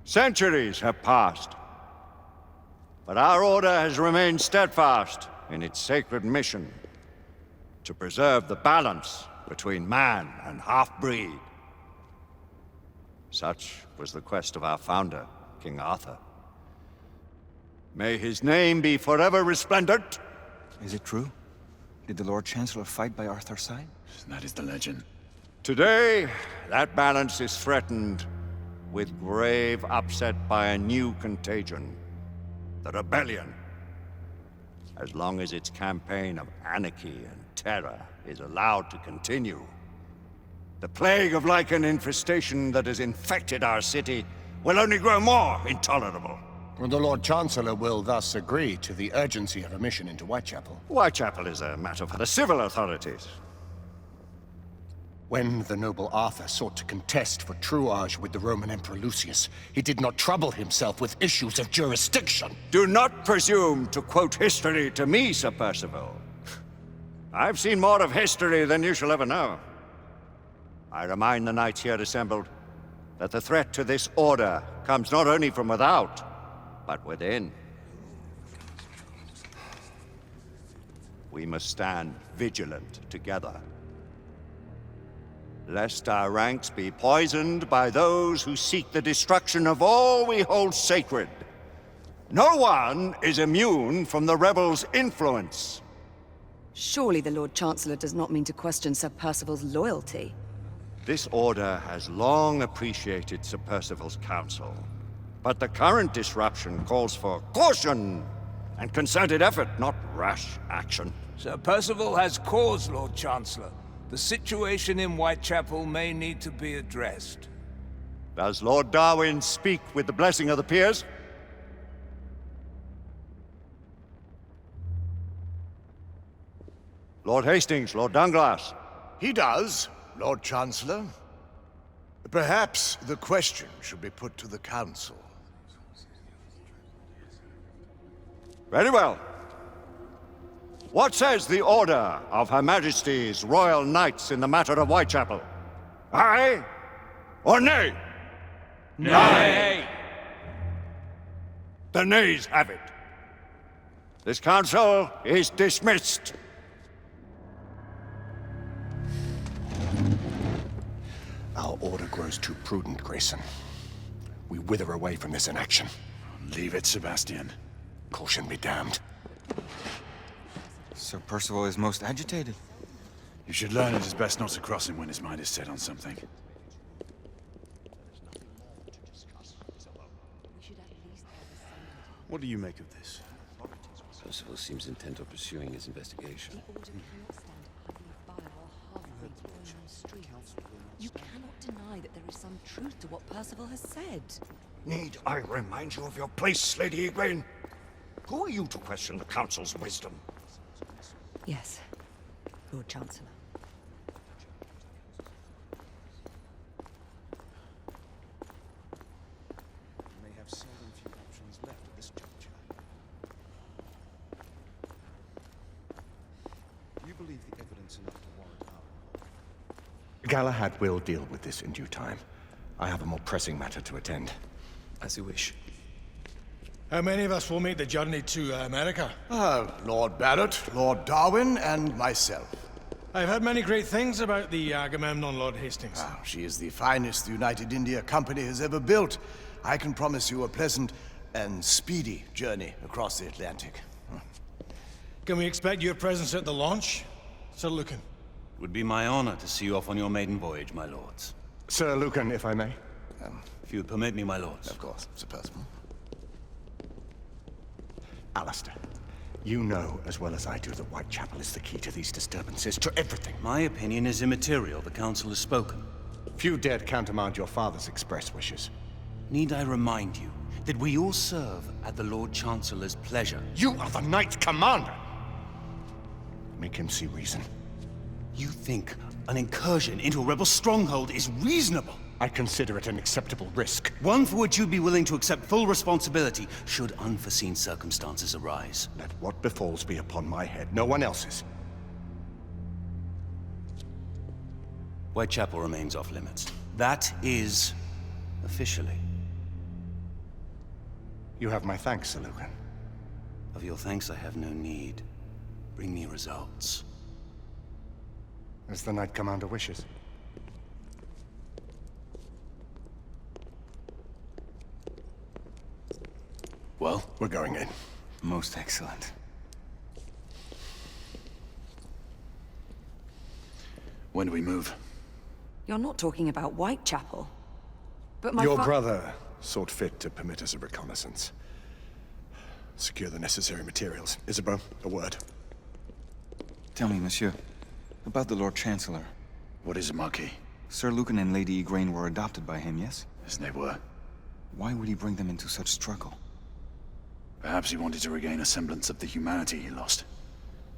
Centuries have passed, but our order has remained steadfast in its sacred mission to preserve the balance between man and half-breed. Such was the quest of our founder, King Arthur. May his name be forever resplendent. Is it true? Did the Lord Chancellor fight by Arthur's side? That is the legend. Today, that balance is threatened with grave upset by a new contagion, the rebellion. As long as its campaign of anarchy and terror is allowed to continue, the plague of lichen infestation that has infected our city will only grow more intolerable. The Lord Chancellor will thus agree to the urgency of a mission into Whitechapel. Whitechapel is a matter for the civil authorities. When the noble Arthur sought to contest for truage with the Roman Emperor Lucius, he did not trouble himself with issues of jurisdiction. Do not presume to quote history to me, Sir Percival. I've seen more of history than you shall ever know. I remind the knights here assembled that the threat to this order comes not only from without, but within. We must stand vigilant together, lest our ranks be poisoned by those who seek the destruction of all we hold sacred. No one is immune from the rebels' influence. Surely the Lord Chancellor does not mean to question Sir Percival's loyalty. This order has long appreciated Sir Percival's counsel, but the current disruption calls for caution and concerted effort, not rash action. Sir Percival has cause, Lord Chancellor. The situation in Whitechapel may need to be addressed. Does Lord Darwin speak with the blessing of the peers? Lord Hastings, Lord Dunglass. He does, Lord Chancellor. Perhaps the question should be put to the Council. Very well. What says the Order of Her Majesty's Royal Knights in the matter of Whitechapel? Aye or nay? Nay! The nays have it. This council is dismissed. Our order grows too prudent, Grayson. We wither away from this inaction. Leave it, Sebastian. Caution be damned. Sir Percival is most agitated. You should learn it is best not to cross him when his mind is set on something. What do you make of this? Percival seems intent on pursuing his investigation. You cannot deny that there is some truth to what Percival has said. Need I remind you of your place, Lady Egwene? Who are you to question the Council's wisdom? Yes, Lord Chancellor. May have seldom few options left at this juncture. Do you believe the evidence enough to warrant our... Galahad will deal with this in due time. I have a more pressing matter to attend. As you wish. How many of us will make the journey to America? Lord Barrett, Lord Darwin, and myself. I've heard many great things about the Agamemnon, Lord Hastings. She is the finest the United India Company has ever built. I can promise you a pleasant and speedy journey across the Atlantic. Can we expect your presence at the launch, Sir Lucan? It would be my honor to see you off on your maiden voyage, my lords. Sir Lucan, if I may. If you would permit me, my lords. Of course, Sir Percival. Alistair, you know as well as I do that Whitechapel is the key to these disturbances, to everything. My opinion is immaterial. The Council has spoken. Few dared countermand your father's express wishes. Need I remind you that we all serve at the Lord Chancellor's pleasure? You are the Knight Commander! Make him see reason. You think an incursion into a rebel stronghold is reasonable? I consider it an acceptable risk. One for which you'd be willing to accept full responsibility should unforeseen circumstances arise. Let what befalls be upon my head, no one else's. Whitechapel remains off limits. That is officially. You have my thanks, Sir Lucan. Of your thanks I have no need. Bring me results. As the Knight Commander wishes. Well? We're going in. Most excellent. When do we move? You're not talking about Whitechapel. But my Your brother sought fit to permit us a reconnaissance. Secure the necessary materials. Isabeau, a word. Tell me, monsieur, about the Lord Chancellor. What is it, Marquis? Sir Lucan and Lady Igraine were adopted by him, yes? As they were. Why would he bring them into such struggle? Perhaps he wanted to regain a semblance of the humanity he lost.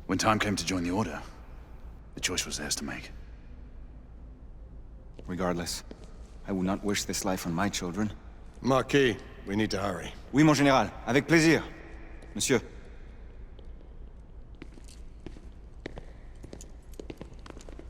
When time came to join the Order, the choice was theirs to make. Regardless, I would not wish this life on my children. Marquis, we need to hurry. Oui, mon général. Avec plaisir. Monsieur.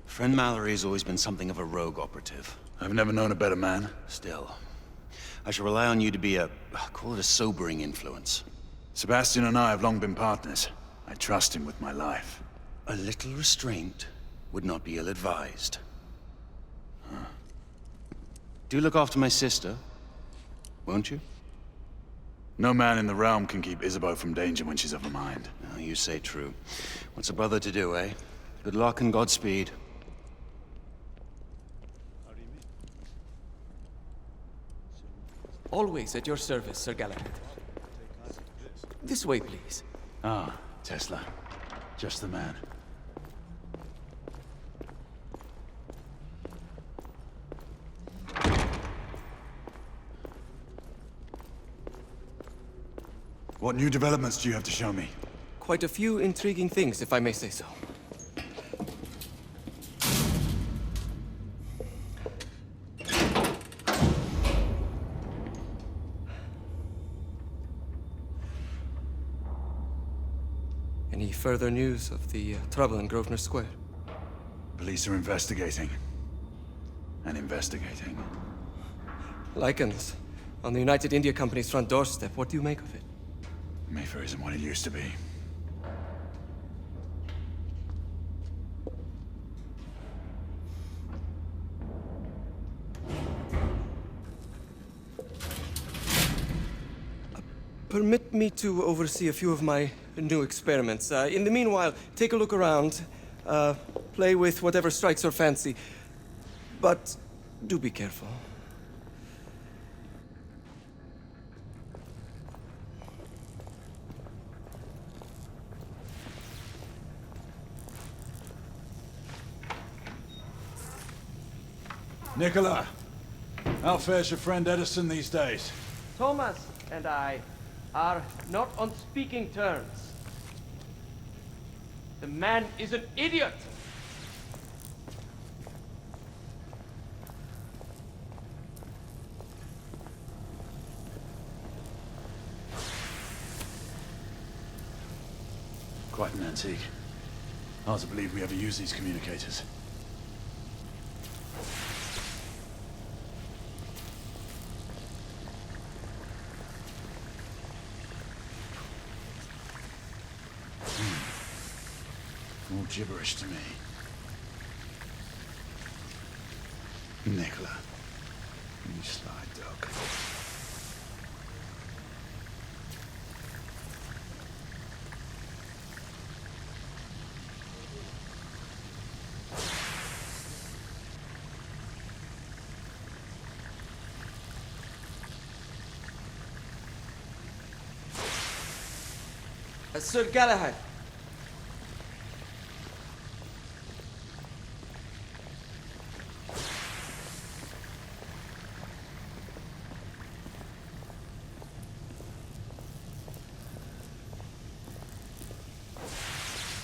Friend Mallory has always been something of a rogue operative. I've never known a better man. Still, I shall rely on you to be call it a sobering influence. Sebastian and I have long been partners. I trust him with my life. A little restraint would not be ill-advised. Do look after my sister, won't you? No man in the realm can keep Isabeau from danger when she's of a mind. Oh, you say true. What's a brother to do, eh? Good luck and Godspeed. Always at your service, Sir Galahad. This way, please. Ah, Tesla. Just the man. What new developments do you have to show me? Quite a few intriguing things, if I may say so. Any further news of the trouble in Grosvenor Square? Police are investigating. And investigating. Lycans, on the United India Company's front doorstep. What do you make of it? Mayfair isn't what it used to be. Permit me to oversee a few of my new experiments. In the meanwhile, take a look around. Play with whatever strikes your fancy. But do be careful. Nicola, how fares your friend Edison these days? Thomas and I are not on speaking terms. The man is an idiot! Quite an antique. Hard to believe we ever use these communicators. All gibberish to me. Nicola, you sly dog. Sir Galahad.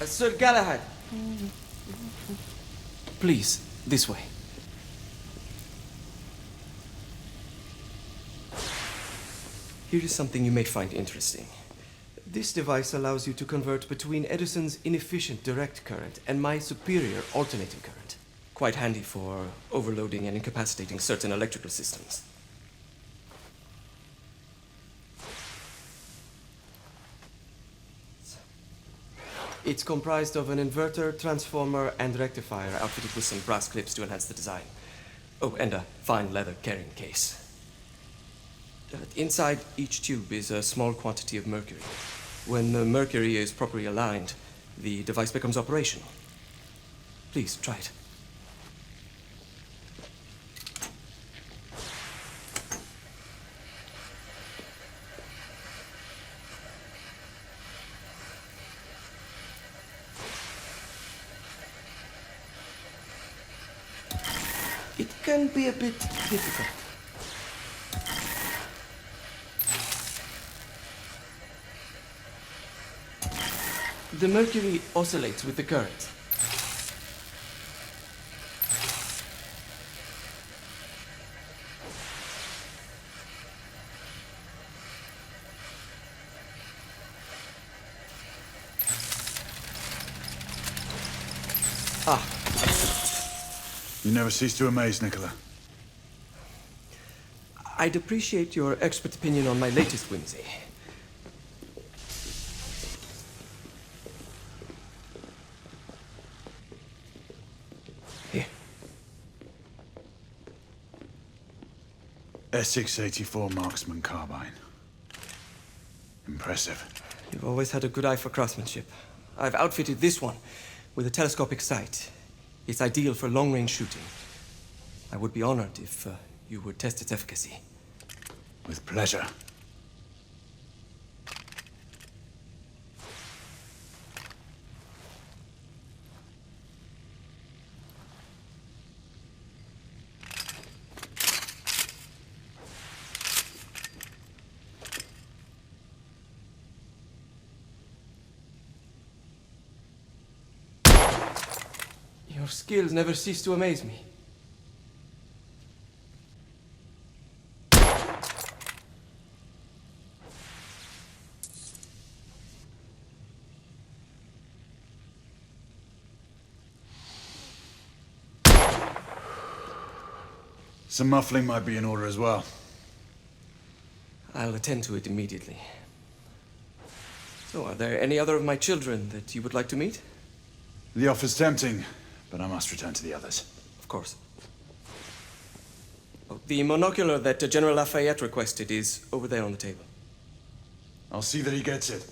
Sir Galahad. Please, this way. Here is something you may find interesting. This device allows you to convert between Edison's inefficient direct current and my superior alternating current. Quite handy for overloading and incapacitating certain electrical systems. It's comprised of an inverter, transformer, and rectifier outfitted with some brass clips to enhance the design. Oh, and a fine leather carrying case. Inside each tube is a small quantity of mercury. When the mercury is properly aligned, the device becomes operational. Please, try it. It can be a bit difficult. The mercury oscillates with the current. Ah. You never cease to amaze, Nicola. I'd appreciate your expert opinion on my latest whimsy. Here. Essex 84 Marksman Carbine. Impressive. You've always had a good eye for craftsmanship. I've outfitted this one with a telescopic sight. It's ideal for long-range shooting. I would be honored if you would test its efficacy. With pleasure. Your skills never cease to amaze me. Some muffling might be in order as well. I'll attend to it immediately. So, are there any other of my children that you would like to meet? The offer's tempting, but I must return to the others. Of course. Oh, the monocular that General Lafayette requested is over there on the table. I'll see that he gets it.